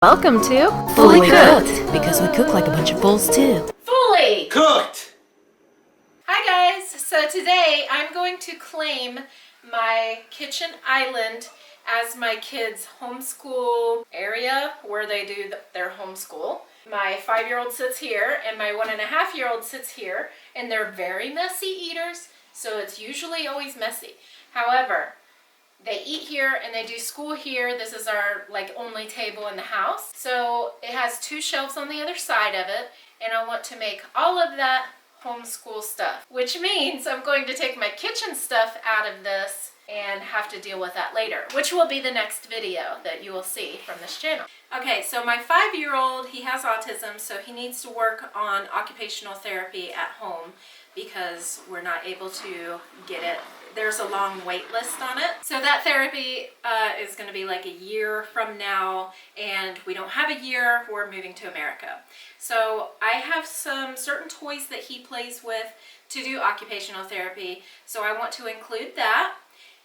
Welcome to Fully Cooked, because we cook like a bunch of fools too. Fully Cooked! Hi guys, so today I'm going to claim my kitchen island as my kids' homeschool area where they do their homeschool. My 5-year-old sits here and my 1.5-year-old sits here, and they're very messy eaters, so it's usually always messy. However, they eat here and they do school here. This is our only table in the house. So it has 2 shelves on the other side of it, and I want to make all of that homeschool stuff, which means I'm going to take my kitchen stuff out of this and have to deal with that later, which will be the next video that you will see from this channel. Okay, so my 5-year-old, he has autism, so he needs to work on occupational therapy at home because we're not able to get it. There's a long wait list on it. So that therapy is going to be like a year from now, and we don't have a year. We're moving to America. So I have some certain toys that he plays with to do occupational therapy. So I want to include that.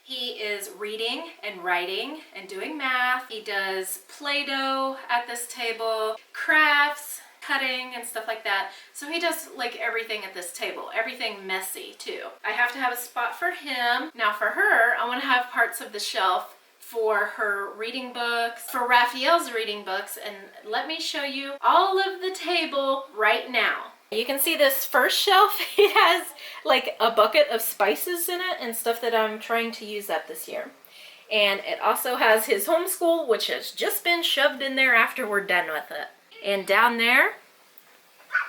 He is reading and writing and doing math. He does Play-Doh at this table, crafts, cutting and stuff like that. So he does everything at this table, everything messy too. I have to have a spot for him. Now for her, I want to have parts of the shelf for her reading books, for Raphael's reading books, and let me show you all of the table right now. You can see this first shelf, it has a bucket of spices in it and stuff that I'm trying to use up this year. And it also has his homeschool, which has just been shoved in there after we're done with it. And down there,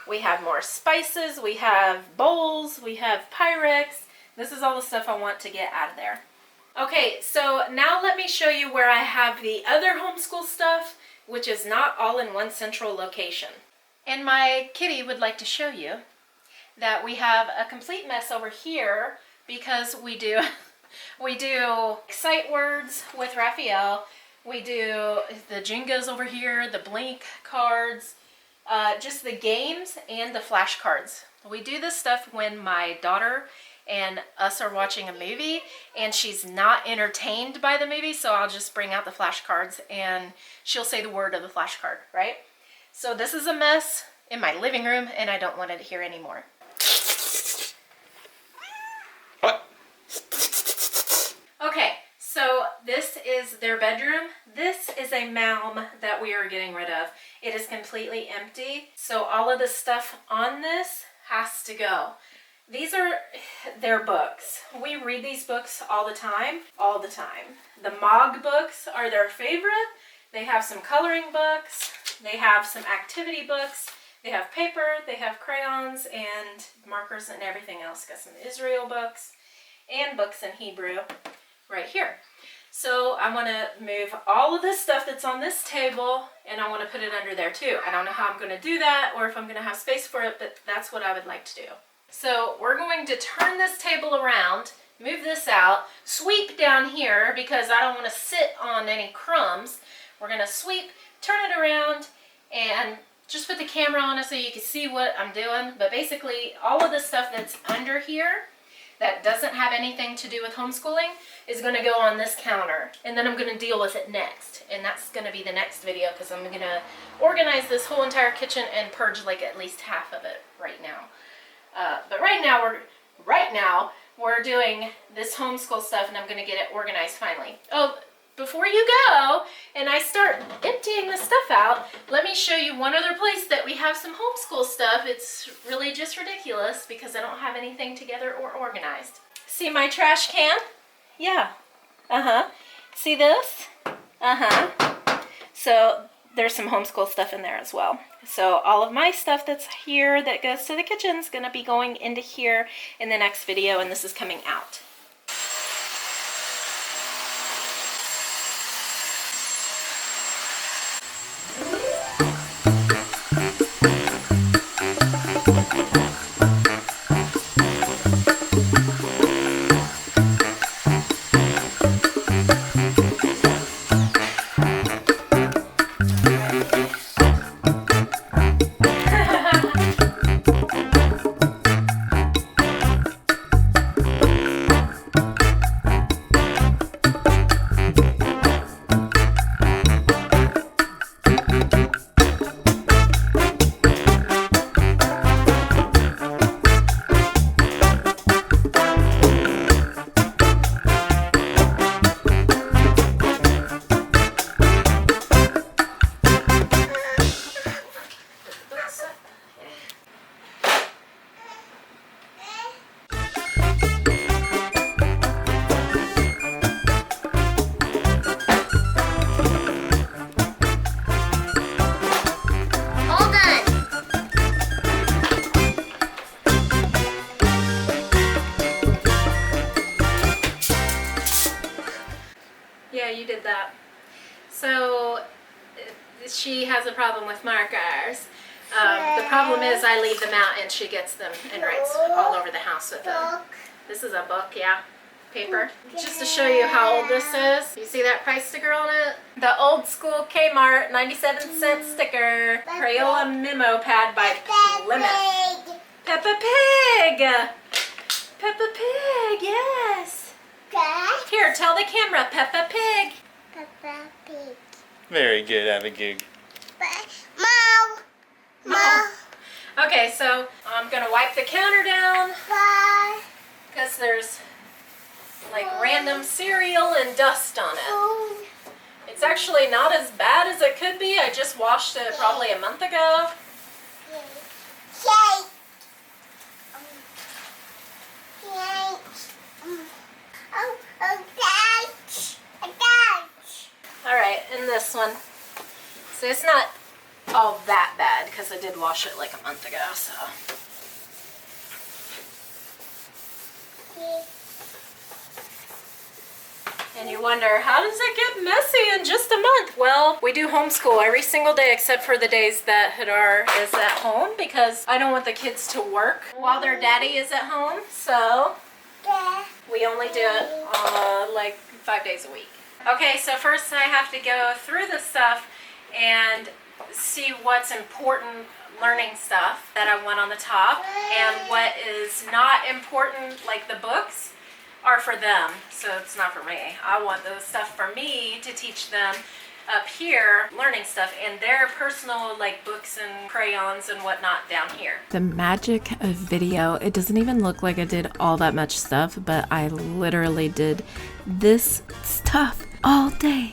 we have more spices, we have bowls, we have Pyrex. This is all the stuff I want to get out of there. Okay, so now let me show you where I have the other homeschool stuff, which is not all in one central location. And my kitty would like to show you that we have a complete mess over here because we do sight words with Raphael. We do the Jingos over here, the Blink cards, just the games and the flashcards. We do this stuff when my daughter and us are watching a movie and she's not entertained by the movie, so I'll just bring out the flashcards and she'll say the word of the flashcard, right? So this is a mess in my living room and I don't want it here anymore. Okay. So this is their bedroom. This is a Malm that we are getting rid of. It is completely empty. So all of the stuff on this has to go. These are their books. We read these books all the time. The Mog books are their favorite. They have some coloring books. They have some activity books. They have paper. They have crayons and markers and everything else. Got some Israel books and books in Hebrew right here. So I want to move all of this stuff that's on this table and I want to put it under there too. I don't know how I'm going to do that or if I'm going to have space for it, but that's what I would like to do. So we're going to turn this table around, move this out, sweep down here because I don't want to sit on any crumbs. We're going to sweep, turn it around, and just put the camera on it so you can see what I'm doing. But basically all of the stuff that's under here that doesn't have anything to do with homeschooling is going to go on this counter, and then I'm going to deal with it next, and that's going to be the next video because I'm going to organize this whole entire kitchen and purge at least half of it right now. But right now we're doing this homeschool stuff, and I'm going to get it organized finally. Oh, before you go and I start emptying the stuff out, let me show you one other place that we have some homeschool stuff. It's really just ridiculous because I don't have anything together or organized. See my trash can? Yeah. See this? So there's some homeschool stuff in there as well. So all of my stuff that's here that goes to the kitchen is going to be going into here in the next video, and this is coming out. she has a problem with markers. The problem is I leave them out and she gets them and writes all over the house with them. This is a book, yeah. Paper. Just to show you how old this is. You see that price sticker on it? The old school Kmart 97-cent sticker. Crayola memo pad by Plymouth. Peppa Pig! Peppa Pig, yes! Here, tell the camera, Peppa Pig. Peppa Pig. Very good, Abigail. Mom. Mom. Okay, so I'm gonna wipe the counter down because there's like random cereal and dust on it. It's actually not as bad as it could be. I just washed it probably a month ago. Alright, and this one. So it's not all that bad because I did wash it like a month ago, so. And you wonder, how does it get messy in just a month? Well, we do homeschool every single day except for the days that Hadar is at home because I don't want the kids to work while their daddy is at home. So we only do it like 5 days a week. Okay, so first I have to go through the stuff and see what's important learning stuff that I want on the top and what is not important, like the books are for them, so it's not for me. I want those stuff for me to teach them up here, learning stuff, and their personal like books and crayons and whatnot down here. The magic of video, it doesn't even look like I did all that much stuff, but I literally did this stuff all day.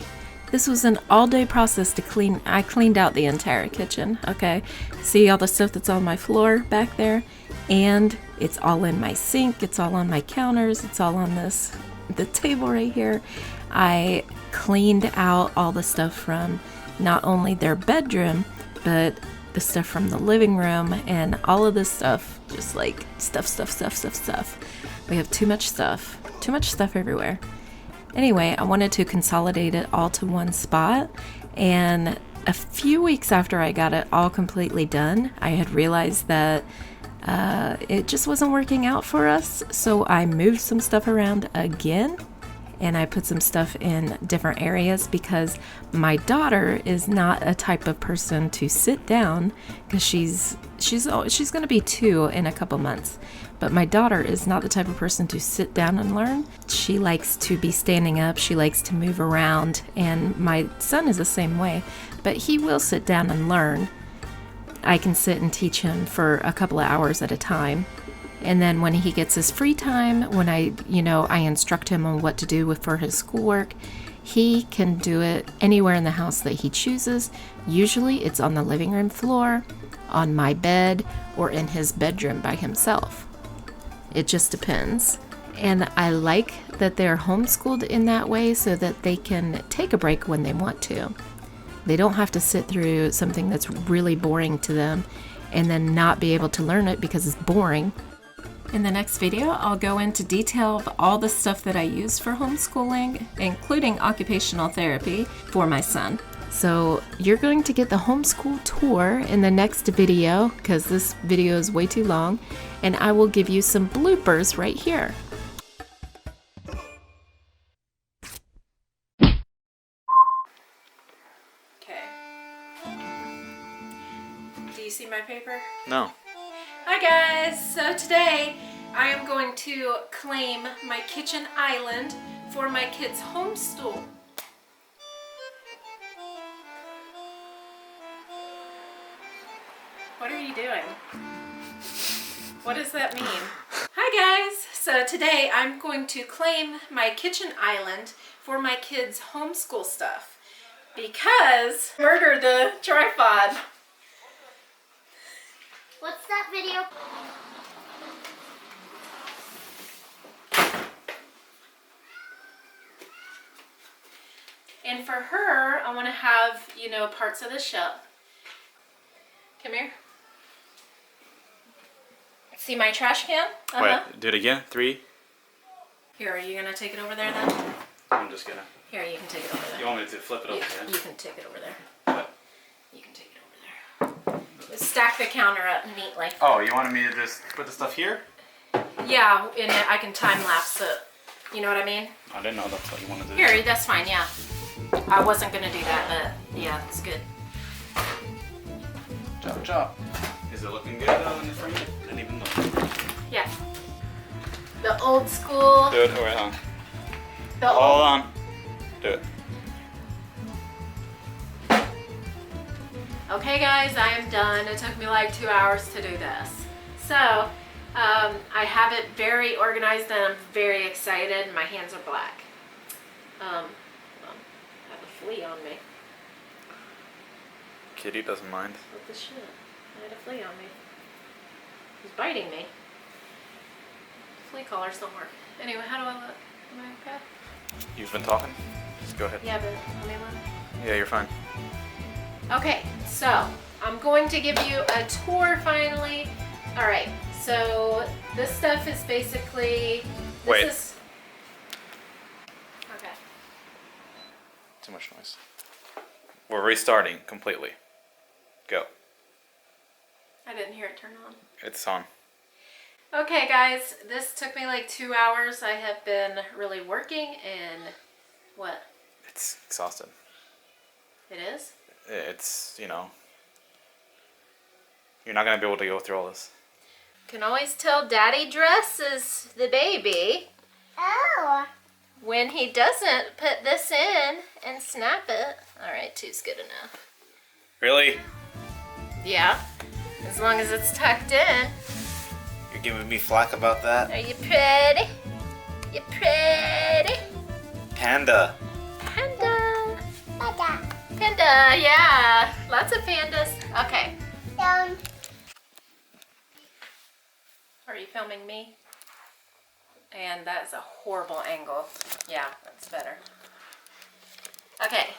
This was an all-day process to clean. I cleaned out the entire kitchen, okay? See all the stuff that's on my floor back there? And it's all in my sink, it's all on my counters, it's all on the table right here. I cleaned out all the stuff from not only their bedroom, but the stuff from the living room and all of this stuff, just like stuff. We have too much stuff everywhere. Anyway, I wanted to consolidate it all to one spot, and a few weeks after I got it all completely done, I had realized that it just wasn't working out for us, so I moved some stuff around again, and I put some stuff in different areas because my daughter is not a type of person to sit down, because she's going to be 2 in a couple months. But my daughter is not the type of person to sit down and learn. She likes to be standing up. She likes to move around. And my son is the same way. But he will sit down and learn. I can sit and teach him for a couple of hours at a time. And then when he gets his free time, when I instruct him on what to do for his schoolwork, he can do it anywhere in the house that he chooses. Usually it's on the living room floor, on my bed, or in his bedroom by himself. It just depends. And I like that they're homeschooled in that way so that they can take a break when they want to. They don't have to sit through something that's really boring to them and then not be able to learn it because it's boring. In the next video, I'll go into detail of all the stuff that I use for homeschooling, including occupational therapy for my son. So you're going to get the homeschool tour in the next video because this video is way too long, and I will give you some bloopers right here. Okay. Do you see my paper? No. Hi guys! So today I am going to claim my kitchen island for my kids' homeschool. What are you doing? What does that mean? Hi guys! So today I'm going to claim my kitchen island for my kids' homeschool stuff because murder the tripod. What's that video? And for her, I want to have, parts of the shelf. Come here. See my trash can? Wait, do it again. 3. Here, are you going to take it over there then? I'm just gonna. Here, you can take it over there. You want me to flip it over? You Yeah. can take it over there. What? stack the counter up neatly. Oh, you wanted me to just put the stuff here? Yeah, and I can time lapse it. You know what I mean? I didn't know that's what you wanted to do. Here, that's fine, yeah. I wasn't gonna do that, but yeah, it's good. Chop, chop. Is it looking good though in the frame? Didn't even look. Yeah. The old school. Do it. Hold on. The Hold old, on. Do it. Okay guys, I am done. It took me like 2 hours to do this. So, I have it very organized and I'm very excited. My hands are black. I have a flea on me. Kitty doesn't mind. What the shit? I had a flea on me. He's biting me. Flea collars don't work. Anyway, how do I look? Am I okay? You've been talking? Just go ahead. Yeah, but let me look. Yeah, you're fine. Okay, so I'm going to give you a tour finally. All right, so this stuff is basically. Wait. Is, okay. Too much noise. We're restarting completely. Go. I didn't hear it turn on. It's on. Okay, guys, this took me like 2 hours. I have been really working and what? It's exhausted. It is? It's, you know, you're not going to be able to go through all this. Can always tell Daddy dresses the baby Oh. when he doesn't put this in and snap it. All right, two's good enough. Really? Yeah, as long as it's tucked in. You're giving me flack about that? Are you pretty? You pretty? Panda. Panda. Panda. Panda, yeah. Lots of pandas. Okay. Down. Are you filming me? And that's a horrible angle. Yeah, that's better. Okay.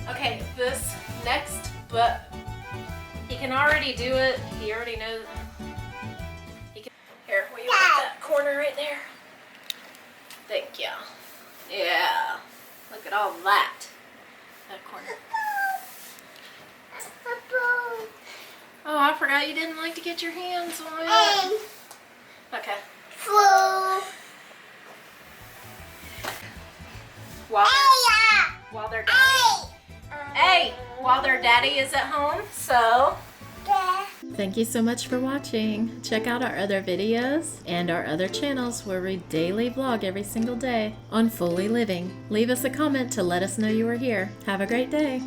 Okay, this next, but he can already do it. He already knows. He can, here, will you put that corner right there? Thank you. Yeah. Look at all that. That corner. Oh, I forgot you didn't like to get your hands on it. Okay. Flu. While their daddy, hey, while their daddy is at home, so. Thank you so much for watching. Check out our other videos and our other channels where we daily vlog every single day on Fully Living. Leave us a comment to let us know you were here. Have a great day.